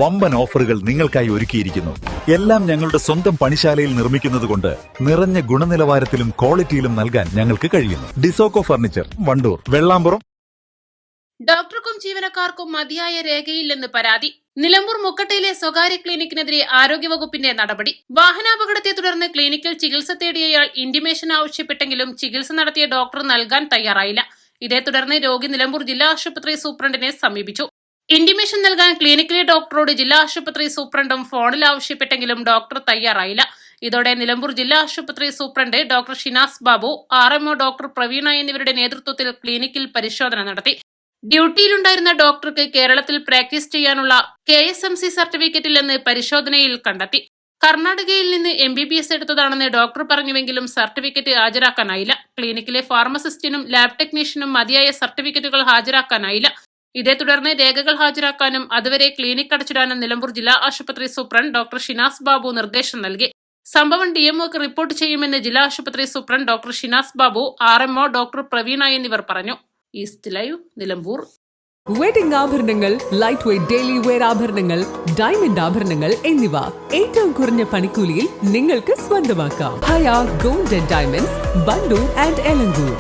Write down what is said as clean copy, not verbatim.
വമ്പൻ ഓഫറുകൾ നിങ്ങൾക്കായി ഒരുക്കിയിരിക്കുന്നു. എല്ലാം ഞങ്ങളുടെ സ്വന്തം പണിശാലയിൽ നിർമ്മിക്കുന്നതുകൊണ്ട് നിറഞ്ഞ ഗുണനിലവാരത്തിലും ക്വാളിറ്റിയിലും നൽകാൻ ഞങ്ങൾക്ക് കഴിയുന്നു. ഡിസോക്കോ ഫർണിച്ചർ, വണ്ടൂർ, വെള്ളാമ്പുറം. ഡോക്ടർക്കും ജീവനക്കാർക്കും മതിയായ രേഖയില്ലെന്ന് പരാതി. നിലമ്പൂർ മുക്കട്ടയിലെ സ്വകാര്യ ക്ലിനിക്കിനെതിരെ ആരോഗ്യവകുപ്പിന്റെ നടപടി. വാഹനാപകടത്തെ തുടർന്ന് ക്ലിനിക്കിൽ ചികിത്സ തേടിയയാൾ ഇന്റിമേഷൻ ആവശ്യപ്പെട്ടെങ്കിലും ചികിത്സ നടത്തിയ ഡോക്ടർ നൽകാൻ തയ്യാറായില്ല. ഇതേ തുടർന്ന് രോഗി നിലമ്പൂർ ജില്ലാ ആശുപത്രി സൂപ്രണ്ടിനെ സമീപിച്ചു. ഇന്റിമേഷൻ നൽകാൻ ക്ലിനിക്കിലെ ഡോക്ടറോട് ജില്ലാ ആശുപത്രി സൂപ്രണ്ടും ഫോണിൽ ആവശ്യപ്പെട്ടെങ്കിലും ഡോക്ടർ തയ്യാറായില്ല. ഇതോടെ നിലമ്പൂർ ജില്ലാ ആശുപത്രി superintendent doctor Shinas Babu, RMO doctor Praveena എന്നിവരുടെ നേതൃത്വത്തിൽ ക്ലിനിക്കിൽ പരിശോധന നടത്തി. ഡ്യൂട്ടിയിലുണ്ടായിരുന്ന ഡോക്ടർക്ക് കേരളത്തിൽ പ്രാക്ടീസ് ചെയ്യാനുള്ള KSMC സർട്ടിഫിക്കറ്റില്ലെന്ന് പരിശോധനയിൽ കണ്ടെത്തി. കർണാടകയിൽ നിന്ന് MBBS എടുത്തതാണെന്ന് ഡോക്ടർ പറഞ്ഞുവെങ്കിലും സർട്ടിഫിക്കറ്റ് ഹാജരാക്കാനായില്ല. ക്ലിനിക്കിലെ ഫാർമസിസ്റ്റിനും ലാബ് ടെക്നീഷ്യനും മതിയായ സർട്ടിഫിക്കറ്റുകൾ ഹാജരാക്കാനായില്ല. ഇതേ തുടർന്ന് രേഖകൾ ഹാജരാക്കാനും അതുവരെ ക്ലിനിക് അടച്ചിടാനും നിലമ്പൂർ ജില്ലാ ആശുപത്രി സൂപ്രണ്ട് ഡോക്ടർ ഷിനാസ് ബാബു നിർദ്ദേശം നൽകി. സംഭവം DMOക്ക് റിപ്പോർട്ട് ചെയ്യുമെന്ന് ജില്ലാ ആശുപത്രി superintendent doctor Shinas Babu, RMO doctor Praveena എന്നിവർ പറഞ്ഞു. East live, Nilambur. വെഡിംഗ് ആഭരണങ്ങൾ, ലൈറ്റ് വെയ്റ്റ് ഡെയിലി വെയർ ആഭരണങ്ങൾ, ഡയമണ്ട് ആഭരണങ്ങൾ എന്നിവ ഏറ്റവും കുറഞ്ഞ പണിക്കൂലിയിൽ നിങ്ങൾക്ക് സ്വന്തമാക്കാം. Haya gold and diamonds, Bandur and Elankur.